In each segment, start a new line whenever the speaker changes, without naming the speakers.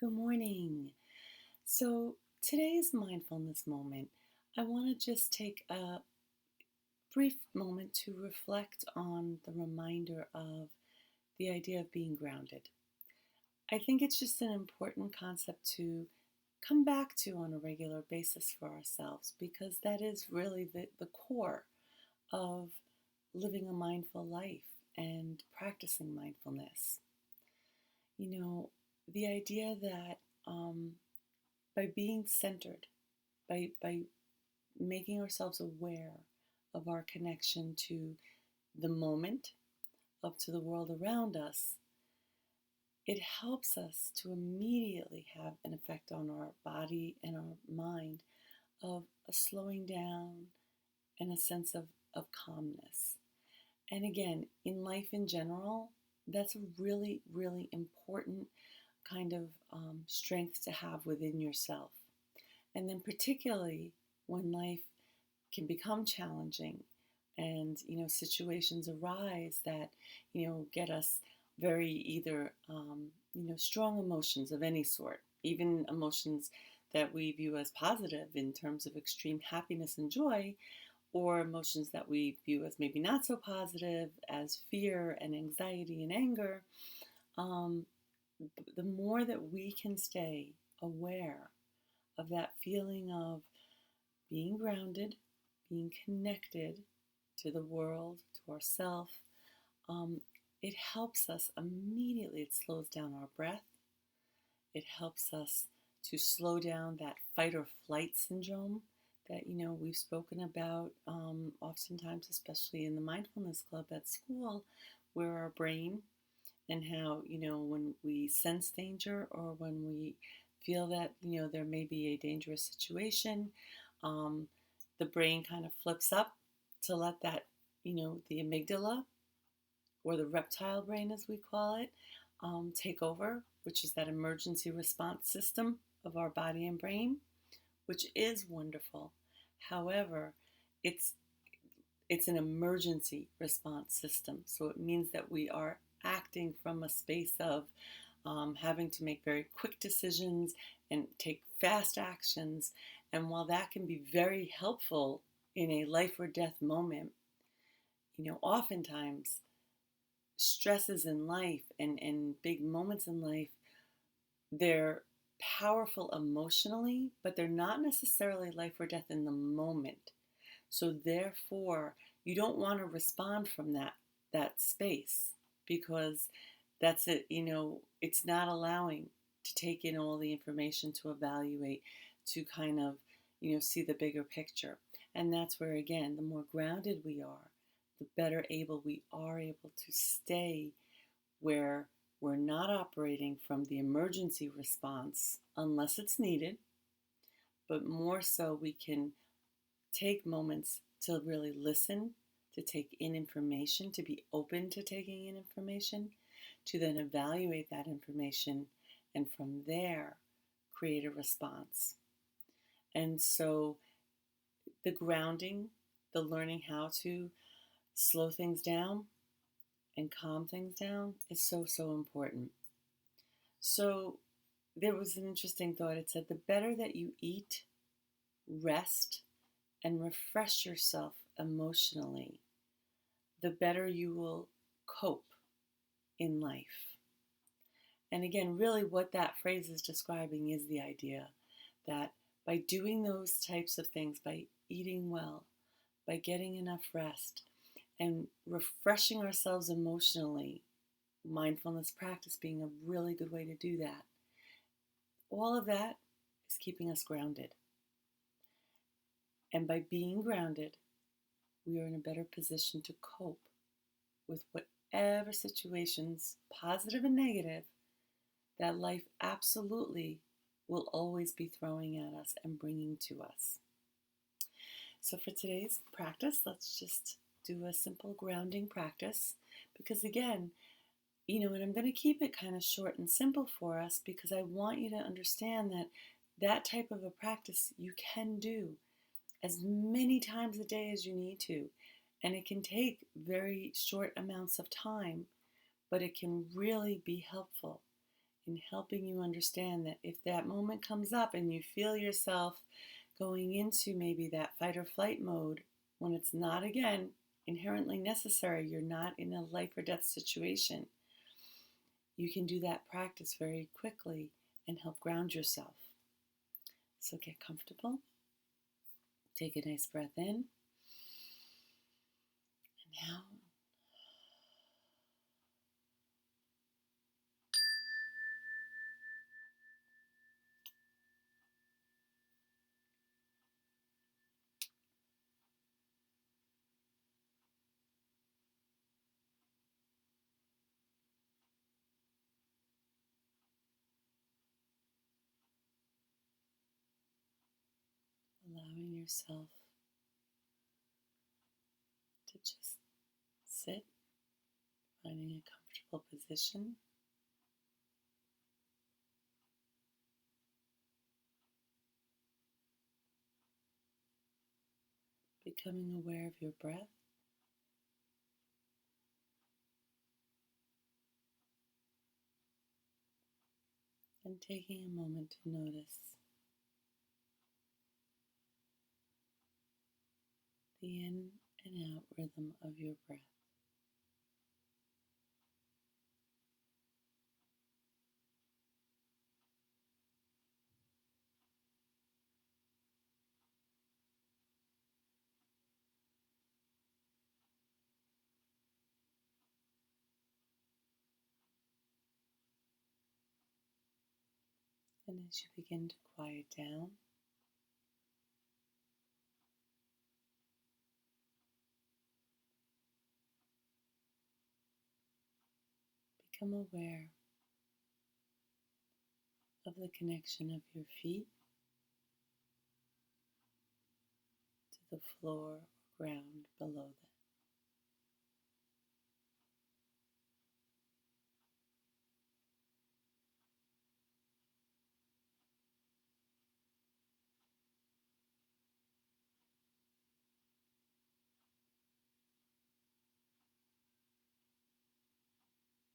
Good morning. So, today's mindfulness moment, I want to just take a brief moment to reflect on the reminder of the idea of being grounded. I think it's just an important concept to come back to on a regular basis for ourselves because that is really the core of living a mindful life and practicing mindfulness. You know, the idea that by being centered, by making ourselves aware of our connection to the moment, up to the world around us, it helps us to immediately have an effect on our body and our mind of a slowing down and a sense of calmness. And again, in life in general, that's a really, really important kind of strength to have within yourself. And then, particularly when life can become challenging and situations arise that get us very either strong emotions of any sort, even emotions that we view as positive in terms of extreme happiness and joy, or emotions that we view as maybe not so positive as fear and anxiety and anger. um, the more that we can stay aware of that feeling of being grounded, being connected to the world, to ourself, um, it helps us immediately. It slows down our breath. It helps us to slow down that fight or flight syndrome that we've spoken about oftentimes, especially in the mindfulness club at school, where our brain and how when we sense danger or when we feel that there may be a dangerous situation, um, the brain kind of flips up to let that the amygdala, or the reptile brain as we call it, take over, which is that emergency response system of our body and brain, which is wonderful. However, it's it's an emergency response system. So it means that we are acting from a space of having to make very quick decisions and take fast actions. And while that can be very helpful in a life or death moment, oftentimes stresses in life and big moments in life, they're powerful emotionally, but they're not necessarily life or death in the moment. So therefore, you don't want to respond from that space because that's it, it's not allowing to take in all the information to evaluate, to kind of, see the bigger picture. And that's where again, the more grounded we are, the better able we are able to stay where we're not operating from the emergency response unless it's needed, but more so we can take moments to really listen, to take in information, to be open to taking in information, to then evaluate that information, and from there create a response. And so the grounding, the learning how to slow things down and calm things down is so, so important. So there was an interesting thought. It said, the better that you eat, rest, and refresh yourself emotionally, the better you will cope in life. And again, really what that phrase is describing is the idea that by doing those types of things, by eating well, by getting enough rest, and refreshing ourselves emotionally, mindfulness practice being a really good way to do that, all of that is keeping us grounded. And by being grounded, we are in a better position to cope with whatever situations, positive and negative, that life absolutely will always be throwing at us and bringing to us. So for today's practice, let's just do a simple grounding practice because again, and I'm going to keep it kind of short and simple for us because I want you to understand that that type of a practice you can do as many times a day as you need to. And it can take very short amounts of time, but it can really be helpful in helping you understand that if that moment comes up and you feel yourself going into maybe that fight or flight mode, when it's not, again, inherently necessary, you're not in a life or death situation, you can do that practice very quickly and help ground yourself. So get comfortable, take a nice breath in, and now allowing yourself to just sit, finding a comfortable position, becoming aware of your breath, and taking a moment to notice the in and out rhythm of your breath. And as you begin to quiet down, become aware of the connection of your feet to the floor or ground below them.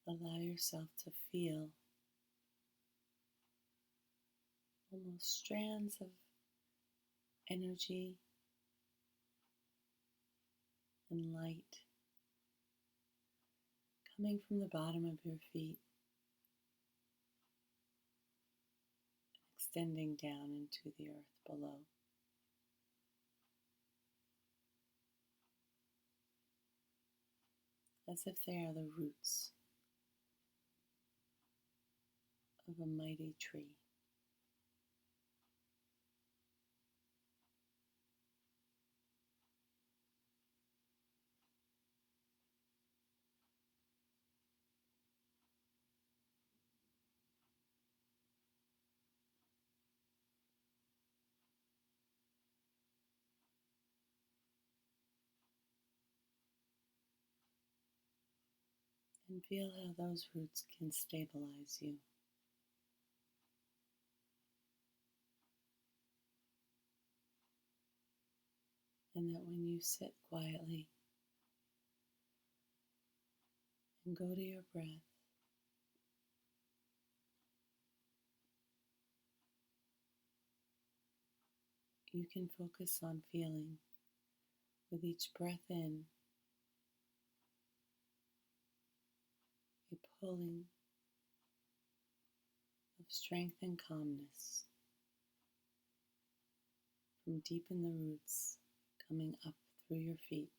Allow yourself to feel almost strands of energy and light coming from the bottom of your feet, extending down into the earth below. As if they are the roots of a mighty tree. And feel how those roots can stabilize you. And that when you sit quietly and go to your breath, you can focus on feeling with each breath in a pulling of strength and calmness from deep in the roots coming up through your feet,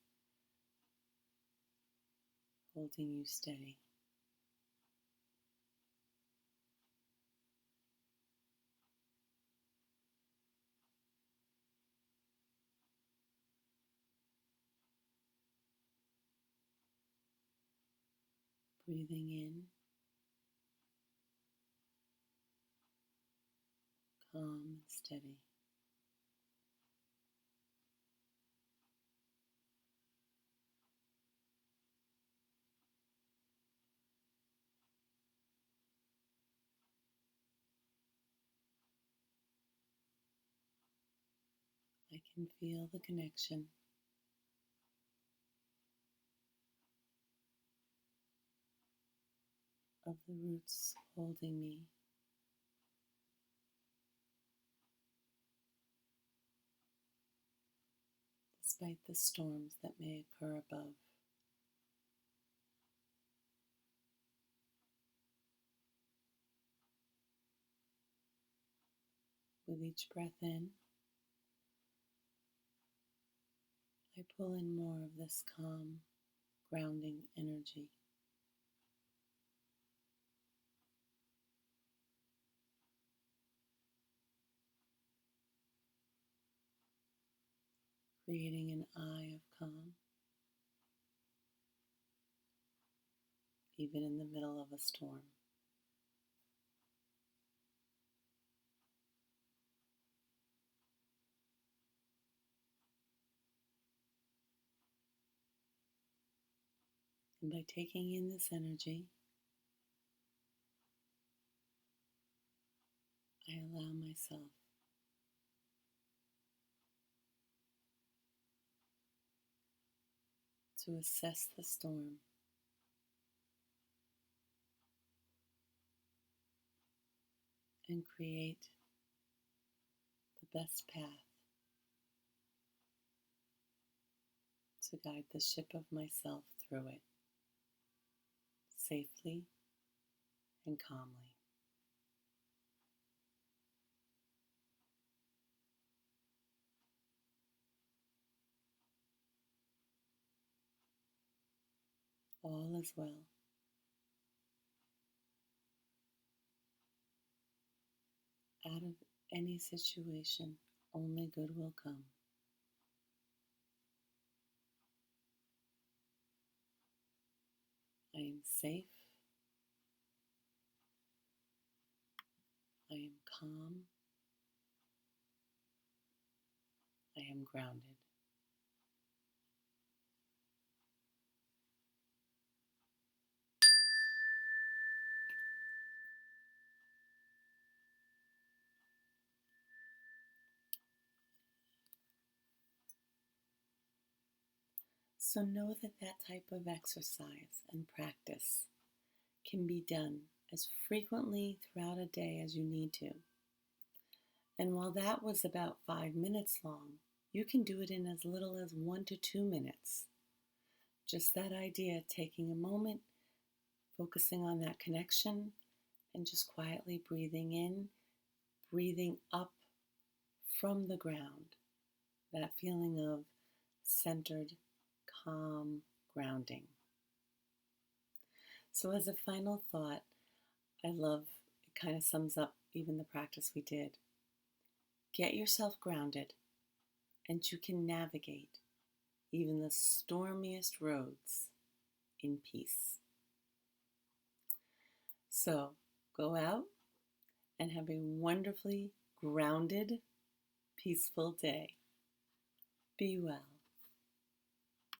holding you steady. Breathing in, calm and steady. I can feel the connection of of the roots holding me, despite the storms that may occur above. With each breath in, I pull in more of this calm, grounding energy. Creating an eye of calm, even in the middle of a storm. And by taking in this energy, I allow myself to assess the storm and create the best path to guide the ship of myself through it safely and calmly. All is well. Out of any situation, only good will come. I am safe. I am calm. I am grounded. So know that that type of exercise and practice can be done as frequently throughout a day as you need to. And while that was about 5 minutes long, you can do it in as little as 1 to 2 minutes. Just that idea, taking a moment, focusing on that connection, and just quietly breathing in, breathing up from the ground, that feeling of centered, calm grounding. So as a final thought, I love, it kind of sums up even the practice we did. Get yourself grounded, and you can navigate even the stormiest roads in peace. So go out and have a wonderfully grounded, peaceful day. Be well.